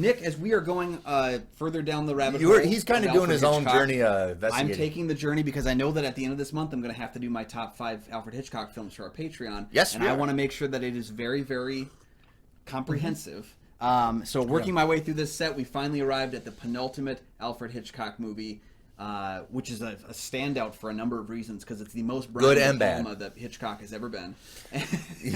Nick, as we are going further down the rabbit hole, he's kind of doing his own journey. I'm taking the journey because I know that at the end of this month I'm going to have to do my top 5 Alfred Hitchcock films for our Patreon. Yes, and I want to make sure that it is very, very comprehensive. So working my way through this set, we finally arrived at the penultimate Alfred Hitchcock movie, which is a standout for a number of reasons because it's the most Brian De Palma that Hitchcock has ever been.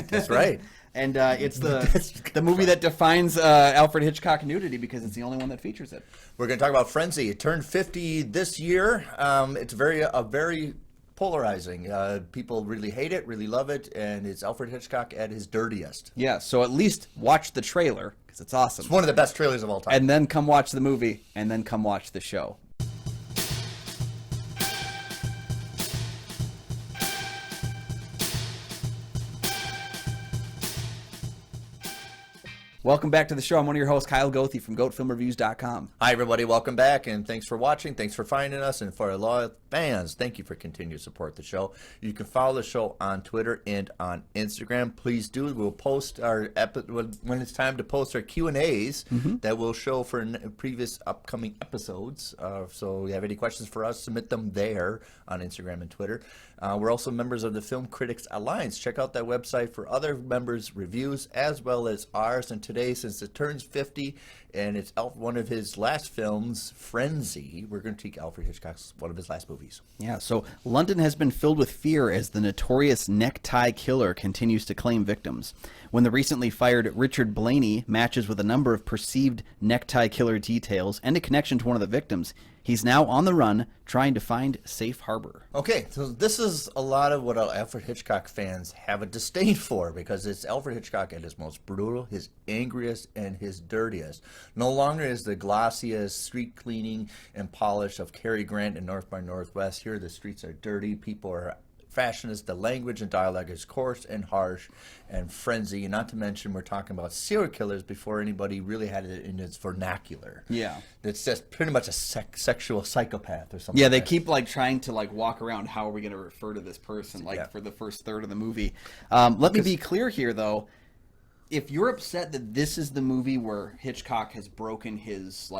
That's right. And it's the movie that defines Alfred Hitchcock nudity because it's the only one that features it. We're going to talk about Frenzy. It turned 50 this year. It's very polarizing. People really hate it, really love it, and it's Alfred Hitchcock at his dirtiest. Yeah, so at least watch the trailer because it's awesome. It's one of the best trailers of all time. And then come watch the movie, and then come watch the show. Welcome back to the show. I'm one of your hosts, Kyle Goethe from GoatFilmReviews.com. Hi, everybody. Welcome back, and thanks for watching. Thanks for finding us, and for our loyal fans, thank you for continuing to support the show. You can follow the show on Twitter and on Instagram. Please do. We'll post our when it's time to post our Q&As that we'll show for previous upcoming episodes. So if you have any questions for us, submit them there on Instagram and Twitter. We're also members of the Film Critics Alliance. Check out that website for other members' reviews as well as ours. And today, since it turns 50 and it's one of his last films, Frenzy, we're going to take Alfred Hitchcock's one of his last movies. Yeah, so London has been filled with fear as the notorious necktie killer continues to claim victims. When the recently fired Richard Blaney matches with a number of perceived necktie killer details and a connection to one of the victims, he's now on the run trying to find safe harbor. Okay, so this is a lot of what Alfred Hitchcock fans have a disdain for because it's Alfred Hitchcock at his most brutal, his angriest, and his dirtiest. No longer is the glossiest street cleaning and polish of Cary Grant and North by Northwest. Here the streets are dirty, people are fashionist, the language and dialogue is coarse and harsh and frenzy, and not to mention we're talking about serial killers before anybody really had it in its vernacular. Yeah. It's just pretty much a sexual psychopath or something. Yeah, they keep trying to walk around, how are we going to refer to this person for the first third of the movie. Let me be clear here, though. If you're upset that this is the movie where Hitchcock has broken his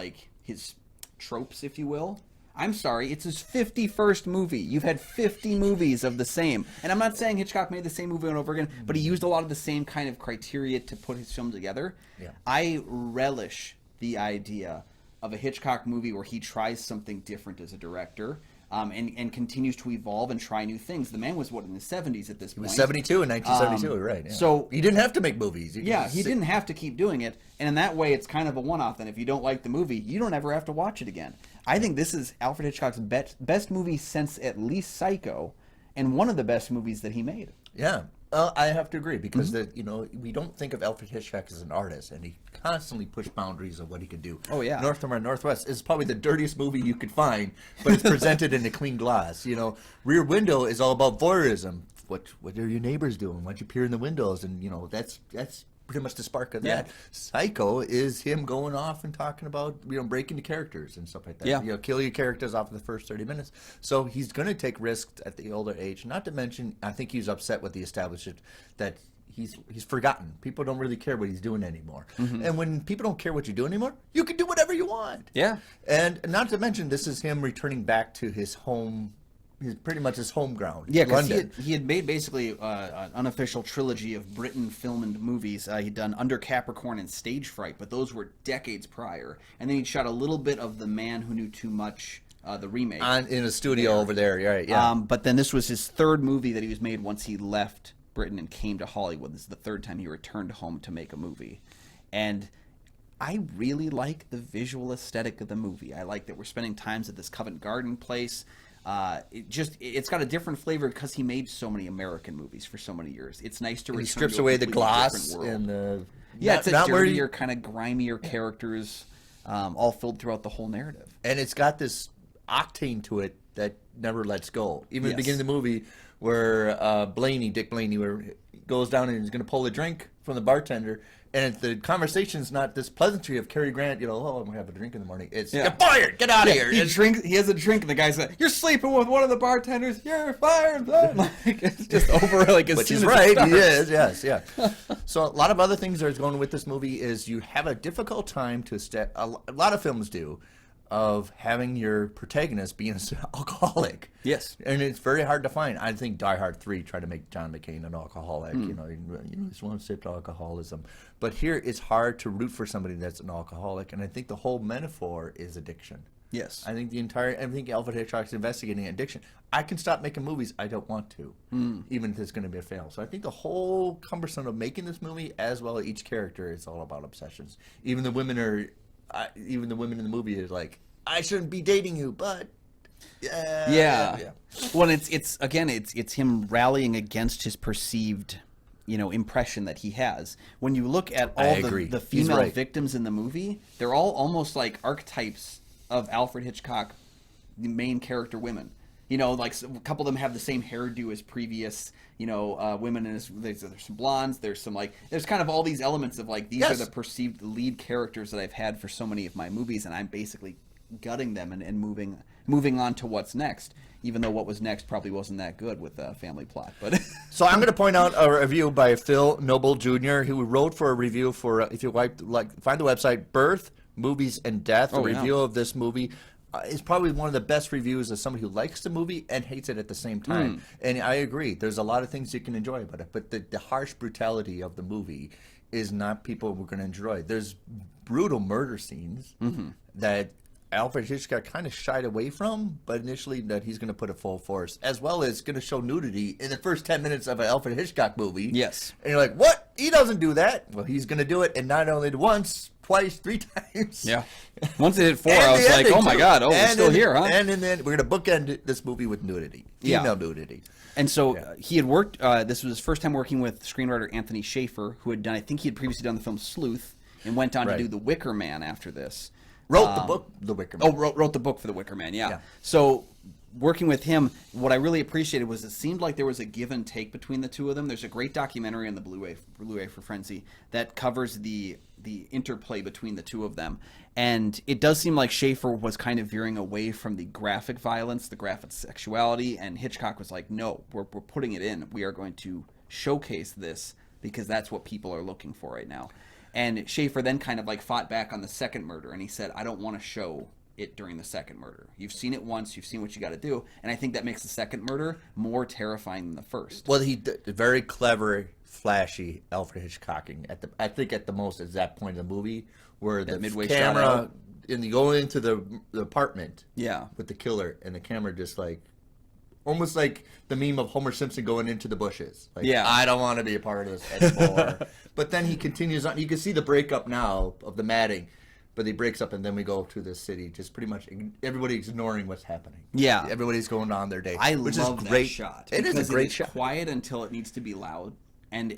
tropes, if you will, I'm sorry, it's his 51st movie. You've had 50 movies of the same. And I'm not saying Hitchcock made the same movie over and over again, but he used a lot of the same kind of criteria to put his film together. Yeah. I relish the idea of a Hitchcock movie where he tries something different as a director. And continues to evolve and try new things. The man was, in the 70s at this point? He was 72 in 1972, right. Yeah. So he didn't have to make movies. He didn't have to keep doing it. And in that way, it's kind of a one-off. And if you don't like the movie, you don't ever have to watch it again. I think this is Alfred Hitchcock's best movie since at least Psycho, and one of the best movies that he made. Yeah. I have to agree because we don't think of Alfred Hitchcock as an artist, and he constantly pushed boundaries of what he could do. Oh yeah, North by Northwest is probably the dirtiest movie you could find, but it's presented in a clean glass. Rear Window is all about voyeurism. What are your neighbors doing? Why don't you peer in the windows? And that's pretty much the spark of that. Psycho is him going off and talking about breaking the characters and stuff like that. Yeah. Kill your characters off in the first 30 minutes. So he's going to take risks at the older age. Not to mention, I think he's upset with the establishment that he's forgotten. People don't really care what he's doing anymore. And when people don't care what you do anymore, you can do whatever you want. Yeah. And not to mention, this is him returning back to his home. He's pretty much his home ground. Yeah, because he had made basically an unofficial trilogy of Britain film and movies. He'd done Under Capricorn and Stage Fright, but those were decades prior. And then he'd shot a little bit of The Man Who Knew Too Much, the remake. In a studio over there, right, yeah. But then this was his third movie that he was made once he left Britain and came to Hollywood. This is the third time he returned home to make a movie. And I really like the visual aesthetic of the movie. I like that we're spending times at this Covent Garden place. It's got a different flavor because he made so many American movies for so many years. It's nice to return he strips to away the gloss and it's a dirtier, kind of grimier characters, all filled throughout the whole narrative. And it's got this octane to it that never lets go. Even at the beginning of the movie, where Dick Blaney, where goes down and he's going to pull a drink from the bartender, and the conversation's not this pleasantry of Cary Grant, I'm going to have a drink in the morning. It's, you're fired, get out of here. He has a drink, and the guy's like, you're sleeping with one of the bartenders, you're fired. Like, it's just over, like, as which soon is as right, it he is, yes, yeah. So a lot of other things that are going with this movie is you have a difficult time a lot of films do, of having your protagonist being an alcoholic. Yes. And it's very hard to find. I think Die Hard 3 tried to make John McCain an alcoholic. You just want to sip to alcoholism. But here it's hard to root for somebody that's an alcoholic. And I think the whole metaphor is addiction. Yes. I think Alfred Hitchcock's investigating addiction. I can stop making movies. I don't want to, even if it's going to be a fail. So I think the whole cumbersome of making this movie, as well as each character, is all about obsessions. Even the women in the movie is like, I shouldn't be dating you, but yeah. Well, it's him rallying against his perceived, impression that he has. When you look at all the female victims in the movie, they're all almost like archetypes of Alfred Hitchcock, the main character women. Like a couple of them have the same hairdo as previous, women. And there's some blondes. There's some there's kind of all these elements of these are the perceived lead characters that I've had for so many of my movies, and I'm basically gutting them and moving on to what's next. Even though what was next probably wasn't that good with the family plot, but so I'm going to point out a review by Phil Noble Jr., who wrote for a review for if you find the website Birth, Movies, and Death. A review of this movie. Is probably one of the best reviews of somebody who likes the movie and hates it at the same time. And I agree. There's a lot of things you can enjoy about it, but the harsh brutality of the movie is not people we're going to enjoy. There's brutal murder scenes that Alfred Hitchcock kind of shied away from, but initially that he's going to put a full force, as well as going to show nudity in the first 10 minutes of an Alfred Hitchcock movie. Yes. And you're like, what? He doesn't do that. Well, he's going to do it, and not only once, twice, 3 times. Yeah. Once it hit 4, I was like, oh my God, we're still here, huh? And then we're going to bookend this movie with nudity. Female nudity. And so he had worked, this was his first time working with screenwriter Anthony Schaefer, who had done, I think he had previously done the film Sleuth, and went on to do The Wicker Man after this. Wrote the book, The Wicker Man. Wrote the book for The Wicker Man, yeah. So working with him, what I really appreciated was it seemed like there was a give and take between the two of them. There's a great documentary on the Blu-ray for Frenzy that covers the interplay between the two of them. And it does seem like Schaefer was kind of veering away from the graphic violence, the graphic sexuality, and Hitchcock was like, no, we're putting it in. We are going to showcase this because that's what people are looking for right now. And Schaefer then kind of fought back on the second murder, and he said, I don't want to show it during the second murder. You've seen it once, you've seen what you got to do, and I think that makes the second murder more terrifying than the first. Well, he did very clever, flashy Alfred Hitchcocking. I think at the most is that point in the movie where the camera going into the apartment with the killer, and the camera just almost like the meme of Homer Simpson going into the bushes. I don't want to be a part of this anymore. But then he continues on. You can see the breakup now of the matting, but he breaks up, and then we go to the city. Just pretty much everybody's ignoring what's happening. Yeah, everybody's going on their day. I love that shot. It is a great shot. Quiet until it needs to be loud, and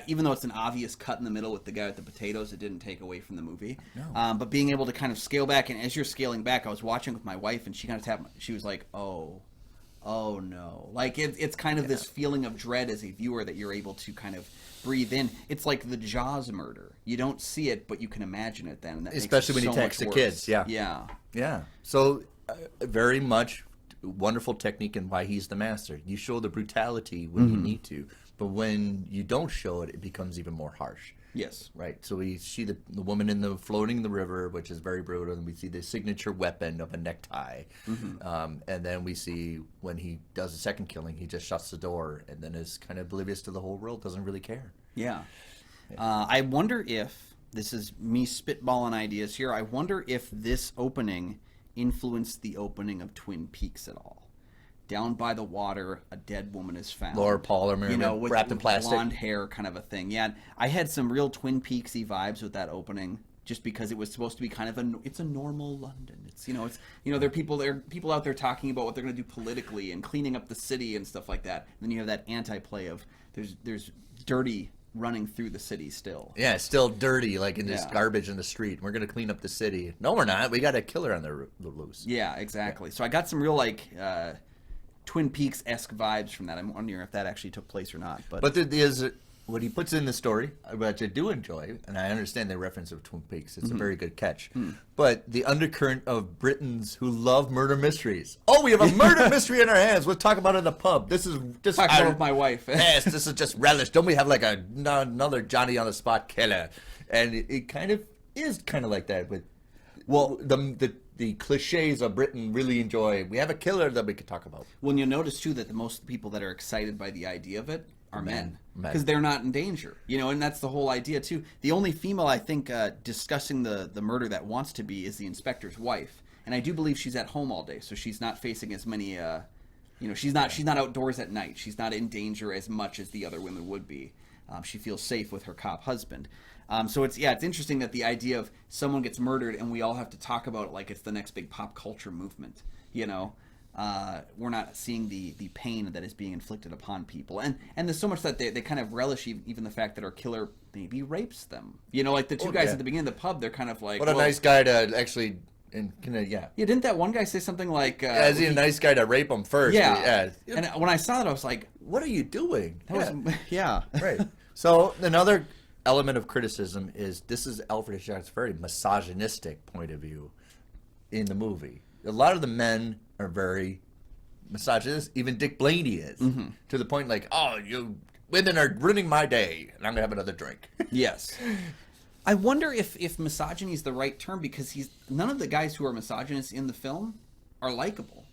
even though it's an obvious cut in the middle with the guy with the potatoes, it didn't take away from the movie. No. But being able to kind of scale back, and as you're scaling back, I was watching with my wife, and she kind of tapped. She was like, "Oh no!" It's kind of this feeling of dread as a viewer that you're able to kind of breathe in. It's like the Jaws murder. You don't see it, but you can imagine it then. And that especially when so he takes the kids. Yeah. So very much wonderful technique in why he's the master. You show the brutality when you need to, but when you don't show it, it becomes even more harsh. Yes. Right. So we see the woman floating in the river, which is very brutal, and we see the signature weapon of a necktie. And then we see when he does the second killing, he just shuts the door and then is kind of oblivious to the whole world, doesn't really care. Yeah. I wonder if, this is me spitballing ideas here, I wonder if this opening influenced the opening of Twin Peaks at all. Down by the water, a dead woman is found. Laura Palmer, wrapped in plastic. Blonde hair kind of a thing. Yeah, I had some real Twin Peaksy vibes with that opening, just because it was supposed to be kind of it's a normal London. There are people out there talking about what they're going to do politically and cleaning up the city and stuff like that. And then you have that anti-play of there's dirty running through the city still. Yeah, it's still dirty, in this garbage in the street. We're going to clean up the city. No, we're not. We got a killer on the loose. Yeah, exactly. So I got some real Twin Peaks-esque vibes from that. I'm wondering if that actually took place or not. But there is what he puts in the story, which I do enjoy, and I understand the reference of Twin Peaks. It's a very good catch. But the undercurrent of Britons who love murder mysteries. Oh, we have a murder mystery in our hands. We'll talk about it in the pub. This is just Talk about it with my wife. Yes, this is just relish. Don't we have like another Johnny on the spot killer? And it kind of is kind of like that with the cliches of Britain really enjoy. We have a killer that we could talk about. Well, and you'll notice too that the most people that are excited by the idea of it are men, because they're not in danger, and that's the whole idea too. The only female I think discussing the murder that wants to be is the inspector's wife, and I do believe she's at home all day, so she's not facing as many. She's not outdoors at night. She's not in danger as much as the other women would be. She feels safe with her cop husband. So it's interesting that the idea of someone gets murdered and we all have to talk about it like it's the next big pop culture movement. We're not seeing the pain that is being inflicted upon people, and there's so much that they kind of relish even the fact that our killer maybe rapes them. Like the two guys at the beginning of the pub, they're kind of like, what a nice guy to actually. Didn't that one guy say something like, is he a nice guy to rape him first? Yeah. And when I saw that, I was like, what are you doing? Right. So another element of criticism is this is Alfred Hitchcock's very misogynistic point of view in the movie. A lot of the men are very misogynist. Even Dick Blaney is, to the point like, oh, you women are ruining my day, and I'm gonna have another drink. Yes. I wonder if misogyny is the right term, because none of the guys who are misogynists in the film are likable.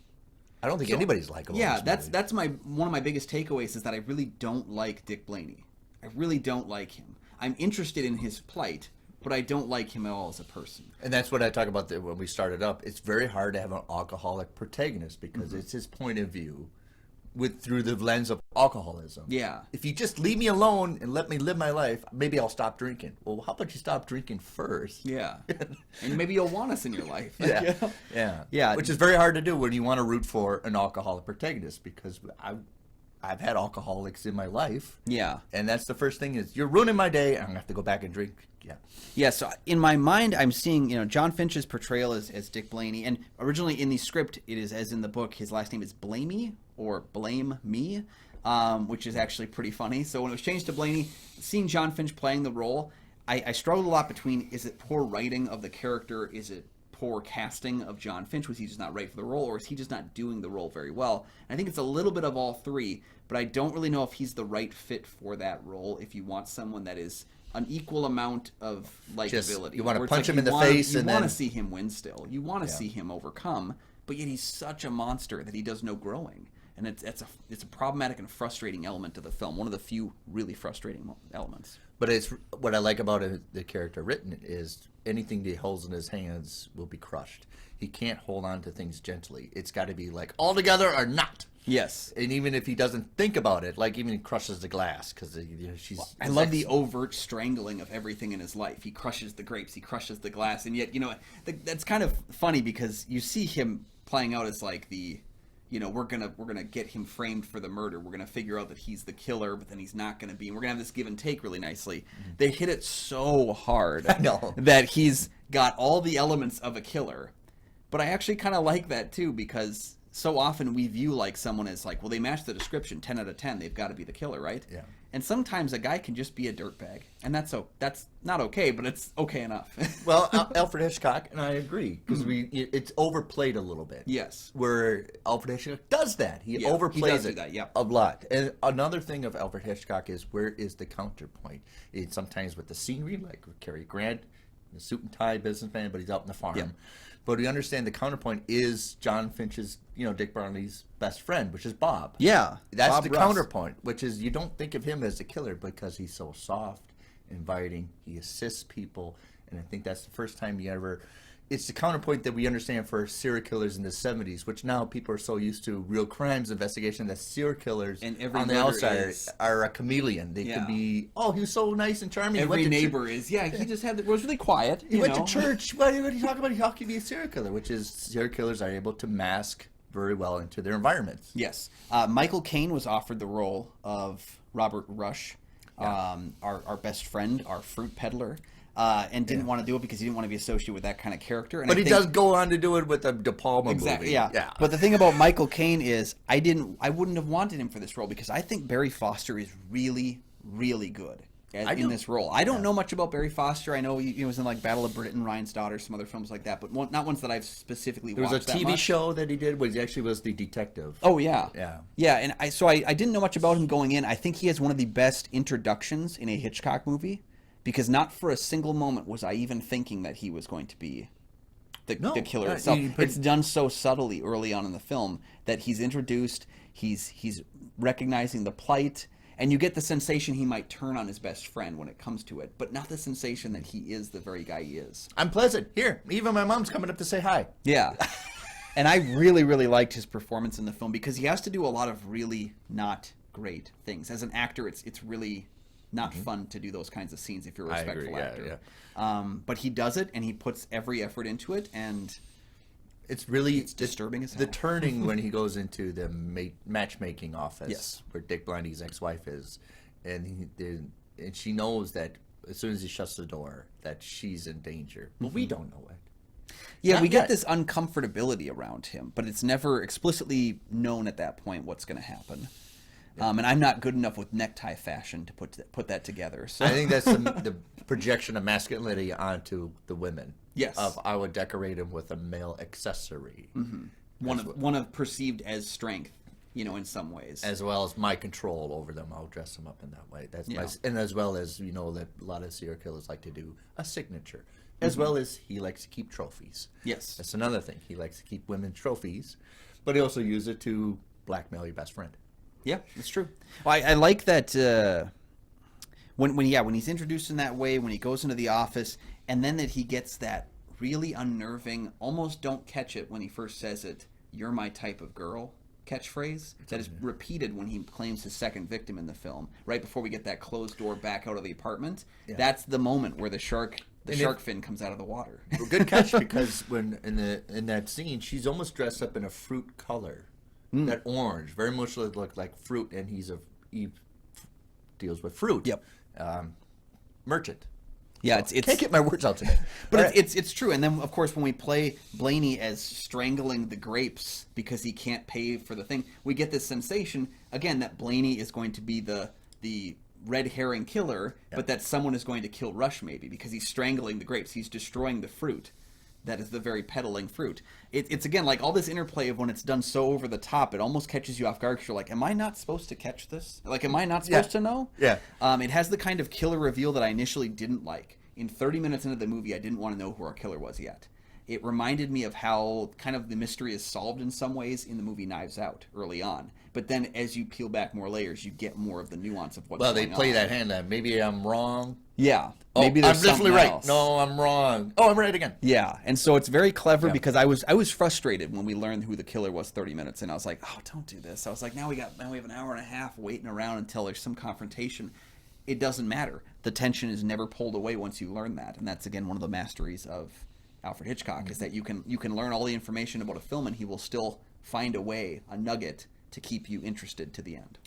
I don't think anybody's likable. Yeah, that's one of my biggest takeaways is that I really don't like Dick Blaney. I really don't like him. I'm interested in his plight, but I don't like him at all as a person. And that's what I talk about when we started up. It's very hard to have an alcoholic protagonist because it's his point of view through the lens of alcoholism. Yeah. If you just leave me alone and let me live my life, maybe I'll stop drinking. Well, how about you stop drinking first? Yeah. And maybe you'll want us in your life. Yeah. Which is very hard to do when you want to root for an alcoholic protagonist, because I've had alcoholics in my life. Yeah. And that's the first thing is, you're ruining my day, and I'm going to have to go back and drink. Yeah. Yeah, so in my mind, I'm seeing, John Finch's portrayal as Dick Blaney. And originally in the script, it is, as in the book, his last name is Blamey, or Blame Me, which is actually pretty funny. So when it was changed to Blaney, seeing John Finch playing the role, I struggled a lot between, is it poor writing of the character? Is it poor casting of John Finch? Was he just not right for the role, or is he just not doing the role very well? And I think it's a little bit of all three, but I don't really know if he's the right fit for that role if you want someone that is an equal amount of likability. You want to punch him in the face, and you want to see him win still. You want to see him overcome, but yet he's such a monster that he does no growing. And it's a problematic and frustrating element to the film. One of the few really frustrating elements. But it's what I like about the character written is anything that he holds in his hands will be crushed. He can't hold on to things gently. It's got to be like all together or not. Yes. And even if he doesn't think about it, like even he crushes the glass because she's. I love the overt strangling of everything in his life. He crushes the grapes, he crushes the glass, and yet that's kind of funny because you see him playing out as like the. We're gonna get him framed for the murder. We're gonna figure out that he's the killer, but then he's not gonna be. And we're gonna have this give and take really nicely. They hit it so hard that he's got all the elements of a killer. But I actually kind of like that too, because so often we view like someone as like, well, they match the description 10 out of 10. They've got to be the killer, right? Yeah. And sometimes a guy can just be a dirtbag, and that's not okay, but it's okay enough. Well, Alfred Hitchcock, and I agree, because it's overplayed a little bit. Yes. Where Alfred Hitchcock does that. He overplays it a lot. And another thing of Alfred Hitchcock is, where is the counterpoint? It's sometimes with the scenery, like with Cary Grant, the suit and tie businessman, but he's out in the farm. Yeah. But we understand the counterpoint is John Finch's, Dick Blaney's best friend, which is Bob. Yeah. That's Bob the Russ. counterpoint, which is you don't think of him as a killer because he's so soft, inviting, he assists people, and I think that's the first time it's the counterpoint that we understand for serial killers in the 70s, which now people are so used to real crimes investigation that serial killers and every on the outside are a chameleon. They could be, oh, he was so nice and charming. Every neighbor is, he just was really quiet. He went to church. What are you talking about? How can he be a serial killer? Which is, serial killers are able to mask very well into their environments. Yes. Michael Caine was offered the role of Robert Rush, our best friend, our fruit peddler. and didn't want to do it because he didn't want to be associated with that kind of character. And but he does go on to do it with the De Palma exactly, movie. Yeah. But the thing about Michael Caine is I wouldn't have wanted him for this role because I think Barry Foster is really, really good in this role. I don't know much about Barry Foster. I know he was in like Battle of Britain, Ryan's Daughter, some other films like that, but not ones that I've specifically watched. There was a TV show that he did where he actually was the detective. Oh yeah, yeah. And I didn't know much about him going in. I think he has one of the best introductions in a Hitchcock movie because not for a single moment was I even thinking that he was going to be the killer itself. It's done so subtly early on in the film that he's introduced. He's recognizing the plight. And you get the sensation he might turn on his best friend when it comes to it, but not the sensation that he is the very guy he is. I'm pleasant. Here, even my mom's coming up to say hi. Yeah. And I really, really liked his performance in the film because he has to do a lot of really not great things. As an actor, it's really not fun to do those kinds of scenes if you're a respectful actor. Yeah. But he does it, and he puts every effort into it, and... It's disturbing as hell. The turning when he goes into the matchmaking office where Dick Blindy's ex-wife is, and she knows that as soon as he shuts the door that she's in danger. But we don't know it. Yeah, we get this uncomfortability around him, but it's never explicitly known at that point what's going to happen. Yeah. And I'm not good enough with necktie fashion to put that together. So. I think that's the projection of masculinity onto the women. Yes. I would decorate him with a male accessory. Mm-hmm. One of perceived as strength, in some ways. As well as my control over them. I'll dress them up in that way. And as well as, that a lot of serial killers like to do a signature. As well as he likes to keep trophies. Yes. That's another thing. He likes to keep women's trophies, but he also uses it to blackmail your best friend. Yeah, that's true. Well, I like that when he's introduced in that way, when he goes into the office, and then that he gets that really unnerving, almost don't catch it when he first says it, "You're my type of girl" catchphrase that is repeated when he claims his second victim in the film, right before we get that closed door back out of the apartment. Yeah. That's the moment where the shark fin comes out of the water. Well, good catch, because when in that scene, she's almost dressed up in a fruit color. That orange, very much look like fruit, and he deals with fruit. Yep. Merchant. Yeah, it's can't get my words out today. But it's true. And then, of course, when we play Blaney as strangling the grapes because he can't pay for the thing, we get this sensation, again, that Blaney is going to be the red herring killer, but that someone is going to kill Rush maybe because he's strangling the grapes. He's destroying the fruit. That is the very peddling fruit. It's again like all this interplay of when it's done so over the top, it almost catches you off guard because you're like, am I not supposed to catch this? Like, am I not supposed to know? Yeah. It has the kind of killer reveal that I initially didn't like. In 30 minutes into the movie, I didn't want to know who our killer was yet. It reminded me of how kind of the mystery is solved in some ways in the movie Knives Out early on. But then as you peel back more layers, you get more of the nuance of what's going on. Well, they play that hand that maybe I'm wrong. Yeah. Maybe there's I'm definitely right. Else. No, I'm wrong. Oh, I'm right again. Yeah. And so it's very clever because I was frustrated when we learned who the killer was 30 minutes in. I was like, oh, don't do this. I was like, now we have an hour and a half waiting around until there's some confrontation. It doesn't matter. The tension is never pulled away once you learn that. And that's, again, one of the masteries of Alfred Hitchcock, is that you can learn all the information about a film and he will still find a way, a nugget, to keep you interested to the end.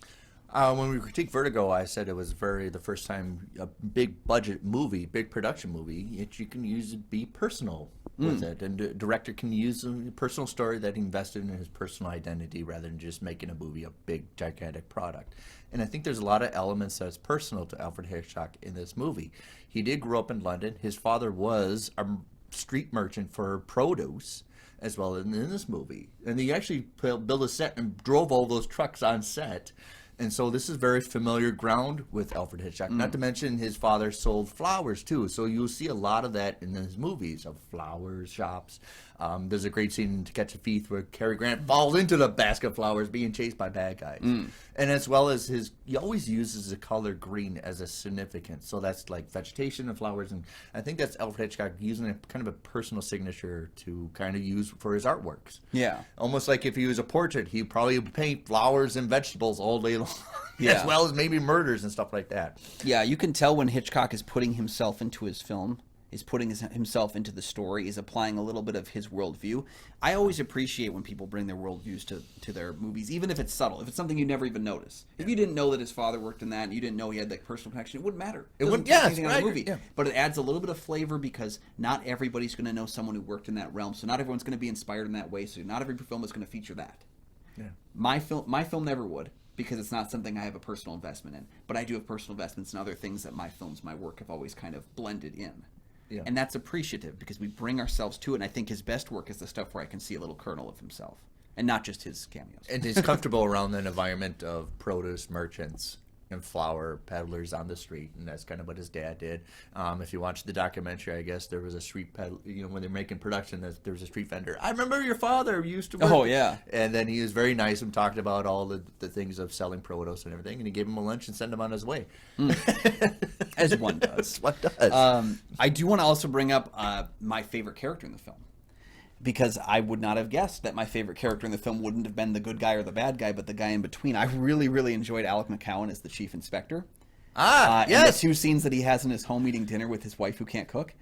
When we critiqued Vertigo, I said it was the first time a big budget movie, big production movie, you can use it, be personal with it. And the director can use a personal story that he invested in his personal identity rather than just making a movie a big, gigantic product. And I think there's a lot of elements that's personal to Alfred Hitchcock in this movie. He did grow up in London. His father was a street merchant for produce as well in this movie. And he actually built a set and drove all those trucks on set. And so this is very familiar ground with Alfred Hitchcock. Not to mention his father sold flowers too. So you'll see a lot of that in his movies, of flowers, shops. There's a great scene in To Catch a Thief where Cary Grant falls into the basket of flowers being chased by bad guys. And as well as he always uses the color green as a significance. So that's like vegetation and flowers. And I think that's Alfred Hitchcock using a kind of a personal signature to kind of use for his artworks. Yeah. Almost like if he was a portrait, he'd probably paint flowers and vegetables all day long. Yeah. As well as maybe murders and stuff like that. Yeah, you can tell when Hitchcock is putting himself into his film. is putting himself into the story, is applying a little bit of his worldview. I always appreciate when people bring their worldviews to their movies, even if it's subtle, if it's something you never even notice. If you didn't know that his father worked in that, and you didn't know he had that personal connection, it wouldn't matter. It wouldn't take anything out of the movie. Yeah. But it adds a little bit of flavor because not everybody's going to know someone who worked in that realm, so not everyone's going to be inspired in that way, so not every film is going to feature that. Yeah. My film never would, because it's not something I have a personal investment in. But I do have personal investments in other things that my films, my work have always kind of blended in. Yeah. And that's appreciative because we bring ourselves to it. And I think his best work is the stuff where I can see a little kernel of himself and not just his cameos. And he's comfortable around an environment of produce merchants and flower peddlers on the street, and that's kind of what his dad did. If you watch the documentary, I guess there was a street peddler, when they're making production, there was a street vendor. I remember your father used to work. Oh, yeah. And then he was very nice and talked about all the things of selling produce and everything, and he gave him a lunch and sent him on his way. As one does. One does. I do want to also bring up my favorite character in the film, because I would not have guessed that my favorite character in the film wouldn't have been the good guy or the bad guy, but the guy in between. I really, really enjoyed Alec McCowan as the chief inspector. Yes. And the 2 scenes that he has in his home eating dinner with his wife who can't cook.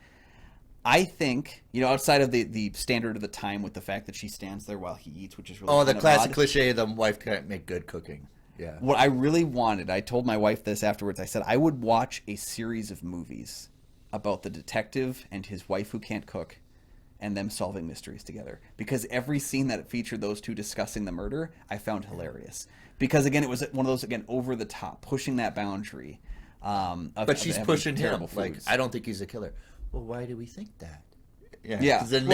I think, outside of the standard of the time with the fact that she stands there while he eats, which is really the classic cliche, the wife can't make good cooking. Yeah. What I really wanted, I told my wife this afterwards, I said I would watch a series of movies about the detective and his wife who can't cook, and them solving mysteries together. Because every scene that featured those two discussing the murder, I found hilarious. Because, again, it was one of those, over the top, pushing that boundary. But she's pushing him. Like, I don't think he's a killer. Well, why do we think that? Yeah. Then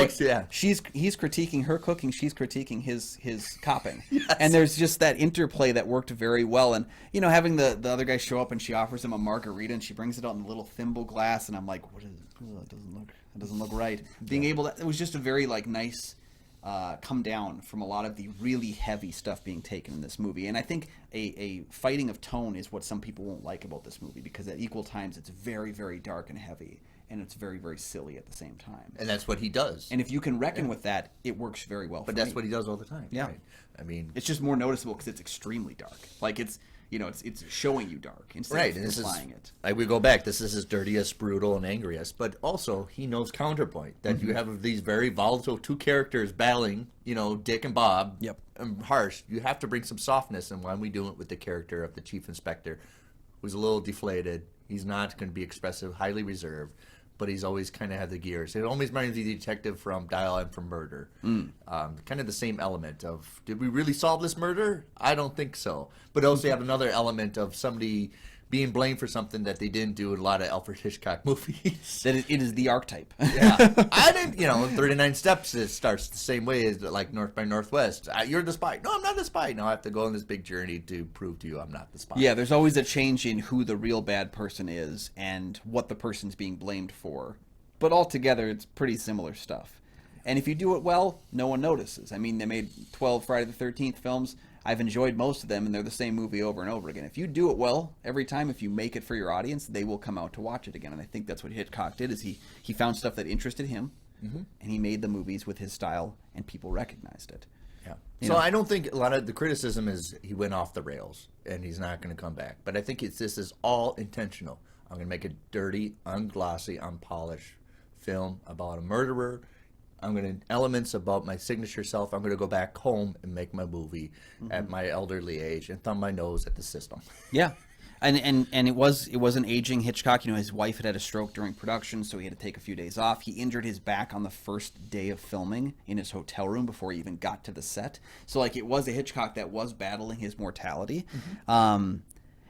he's critiquing her cooking, she's critiquing his copping. Yes. And there's just that interplay that worked very well. And, having the other guy show up and she offers him a margarita and she brings it out in a little thimble glass, and I'm like, what is it? It doesn't look right. Being able to, it was just a very nice come down from a lot of the really heavy stuff being taken in this movie. And I think a fighting of tone is what some people won't like about this movie, because at equal times it's very, very dark and heavy, and it's very, very silly at the same time. And that's what he does. And if you can reckon with that, it works very well. But that's what he does all the time. Yeah. Right? I mean, it's just more noticeable because it's extremely dark. It's showing you dark instead of implying it. We go back. This is his dirtiest, brutal, and angriest. But also, he knows counterpoint. That you have these very volatile 2 characters battling, Dick and Bob. Yep. Harsh. You have to bring some softness. And why we do it with the character of the chief inspector, who's a little deflated. He's not going to be expressive, highly reserved, but he's always kind of had the gears. It almost reminds me of the detective from Dial M for Murder. Kind of the same element of, did we really solve this murder? I don't think so. But also you have another element of somebody being blamed for something that they didn't do in a lot of Alfred Hitchcock movies. That it is the archetype. Yeah. I didn't, in 39 Steps, it starts the same way as North by Northwest. You're the spy. No, I'm not the spy. No, I have to go on this big journey to prove to you I'm not the spy. Yeah, there's always a change in who the real bad person is and what the person's being blamed for. But altogether, it's pretty similar stuff. And if you do it well, no one notices. I mean, they made 12 Friday the 13th films. I've enjoyed most of them, and they're the same movie over and over again. If you do it well every time, if you make it for your audience, they will come out to watch it again. And I think that's what Hitchcock did, is he found stuff that interested him, and he made the movies with his style, and people recognized it. Yeah. So I don't think a lot of the criticism is he went off the rails, and he's not going to come back. But I think this is all intentional. I'm going to make a dirty, unglossy, unpolished film about a murderer. I'm going to elements about my signature self. I'm going to go back home and make my movie at my elderly age and thumb my nose at the system. Yeah. And it was an aging Hitchcock. His wife had a stroke during production, so he had to take a few days off. He injured his back on the first day of filming in his hotel room before he even got to the set. So it was a Hitchcock that was battling his mortality.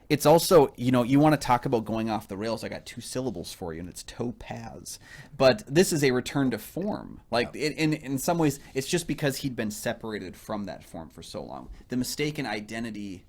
It's also, you want to talk about going off the rails. I got 2 syllables for you, and it's topaz. But this is a return to form. In some ways, it's just because he'd been separated from that form for so long. The mistaken identity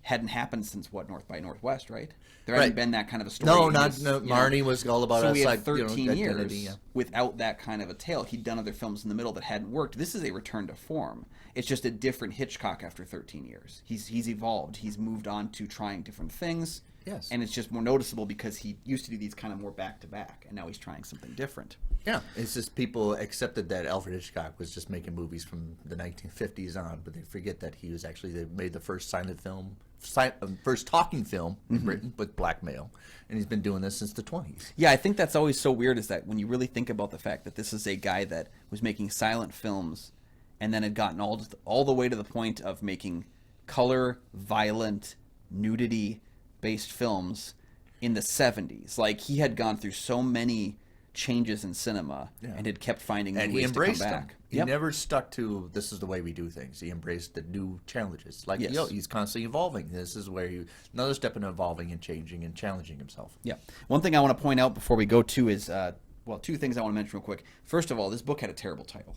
hadn't happened since North by Northwest, right? There hadn't been that kind of a story. No, Marnie was all about so us. We had 13 years years without that kind of a tale. He'd done other films in the middle that hadn't worked. This is a return to form. It's just a different Hitchcock after 13 years. He's evolved. He's moved on to trying different things. Yes. And it's just more noticeable because he used to do these kind of more back-to-back, and now he's trying something different. Yeah, it's just people accepted that Alfred Hitchcock was just making movies from the 1950s on, but they forget that he was actually they made the first silent film, first talking film in Britain with black male, and he's been doing this since the 20s. Yeah, I think that's always so weird is that when you really think about the fact that this is a guy that was making silent films and then had gotten all the way to the point of making color, violent, nudity-based films in the 70s. Like, he had gone through so many changes in cinema and had kept finding new ways to come back. He never stuck to this is the way we do things. He embraced the new challenges. Like he's constantly evolving. This is where another step in evolving and changing and challenging himself. Yeah. One thing I want to point out before we go to is two things I want to mention real quick. First of all, this book had a terrible title.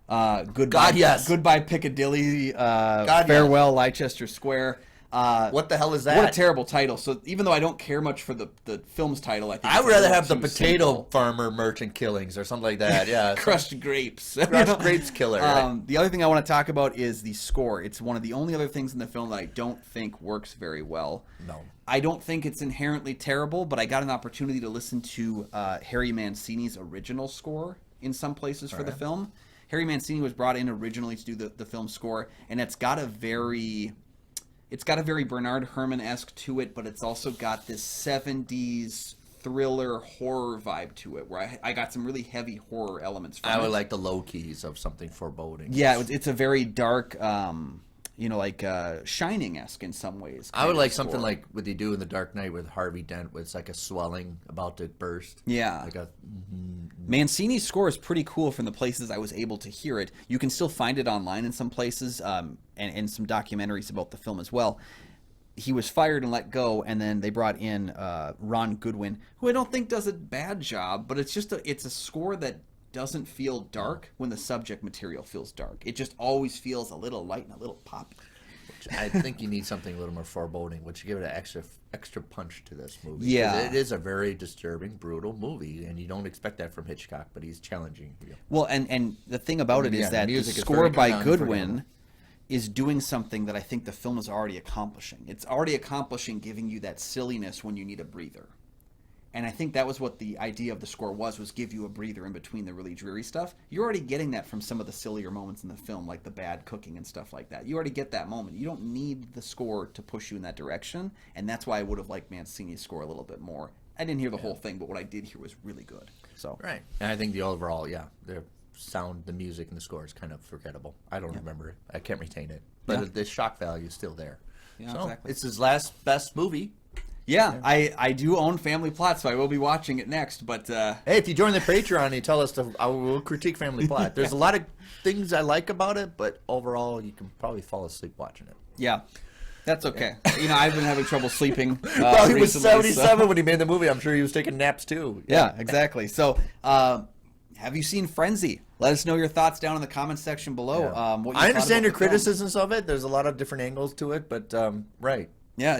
Goodbye Piccadilly. Farewell Leicester Square. What the hell is that? What a terrible title. So even though I don't care much for the film's title, I think I would rather have the potato farmer merchant killings or something like that. Yeah, crushed grapes. Crushed grapes killer. Right? The other thing I want to talk about is the score. It's one of the only other things in the film that I don't think works very well. No. I don't think it's inherently terrible, but I got an opportunity to listen to Harry Mancini's original score in some places for the film. Harry Mancini was brought in originally to do the film score, and it's got a very Bernard Herrmann-esque to it, but it's also got this 70s thriller horror vibe to it, where I got some really heavy horror elements from it. I would like the low keys of something foreboding. Yeah, it's a very dark, Shining-esque in some ways. I would like something like what they do in The Dark Knight with Harvey Dent, where it's like a swelling about to burst. Yeah. Mancini's score is pretty cool from the places I was able to hear it. You can still find it online in some places, and some documentaries about the film as well. He was fired and let go, and then they brought in Ron Goodwin, who I don't think does a bad job, but it's a score that doesn't feel dark when the subject material feels dark. It just always feels a little light and a little poppy. I think you need something a little more foreboding, which give it an extra punch to this movie. Yeah. It is a very disturbing, brutal movie, and you don't expect that from Hitchcock, but he's challenging you. Well, and the thing about it is that the score by Goodwin is doing something that I think the film is already accomplishing. It's already accomplishing giving you that silliness when you need a breather. And I think that was what the idea of the score was give you a breather in between the really dreary stuff. You're already getting that from some of the sillier moments in the film, like the bad cooking and stuff like that. You already get that moment. You don't need the score to push you in that direction, and that's why I would have liked Mancini's score a little bit more. I didn't hear the whole thing, but what I did hear was really good. So right. And I think the overall, the sound, the music, and the score is kind of forgettable. I don't remember it. I can't retain it. But the shock value is still there. Yeah, so exactly. It's his last best movie. Yeah, I do own Family Plot, so I will be watching it next. But hey, if you join the Patreon and you tell us I will critique Family Plot. There's a lot of things I like about it, but overall, you can probably fall asleep watching it. Yeah, that's okay. I've been having trouble sleeping. Well, he was 77 when he made the movie. I'm sure he was taking naps too. Yeah, exactly. So, have you seen Frenzy? Let us know your thoughts down in the comments section below. Yeah. What you I understand your criticisms of it. There's a lot of different angles to it, but right. Yeah,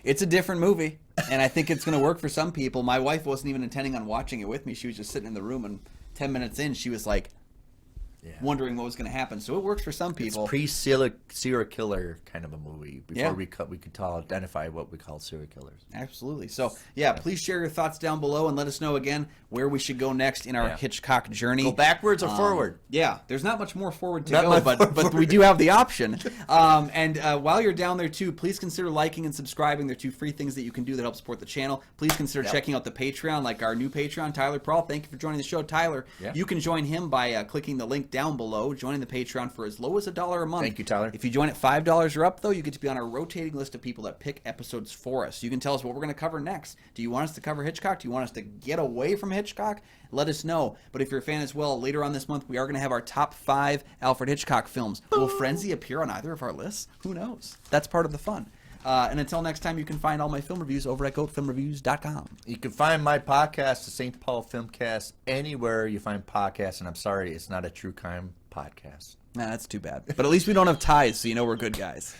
it's a different movie, and I think it's going to work for some people. My wife wasn't even intending on watching it with me. She was just sitting in the room, and 10 minutes in, she was like, wondering what was going to happen. So it works for some people. It's pre-serial killer kind of a movie. Before we could identify what we call serial killers. Absolutely. So, please share your thoughts down below and let us know, again, where we should go next in our Hitchcock journey. Go backwards or forward? Yeah, there's not much more forward to go, but we do have the option. And while you're down there, too, please consider liking and subscribing. They're two free things that you can do that help support the channel. Please consider checking out the Patreon, like our new Patreon, Tyler Prawl. Thank you for joining the show, Tyler. Yeah. You can join him by clicking the link down below, joining the Patreon for as low as $1 a month. Thank you, Tyler. If you join at $5 or up, though, you get to be on our rotating list of people that pick episodes for us. You can tell us what we're going to cover next. Do you want us to cover Hitchcock? Do you want us to get away from Hitchcock? Let us know. But if you're a fan as well, later on this month, we are going to have our top 5 Alfred Hitchcock films. Will Frenzy appear on either of our lists? Who knows? That's part of the fun. And until next time, you can find all my film reviews over at goatfilmreviews.com. You can find my podcast, the St. Paul Filmcast, anywhere you find podcasts. And I'm sorry, it's not a true crime podcast. Nah, that's too bad. But at least we don't have ties, so you know we're good guys.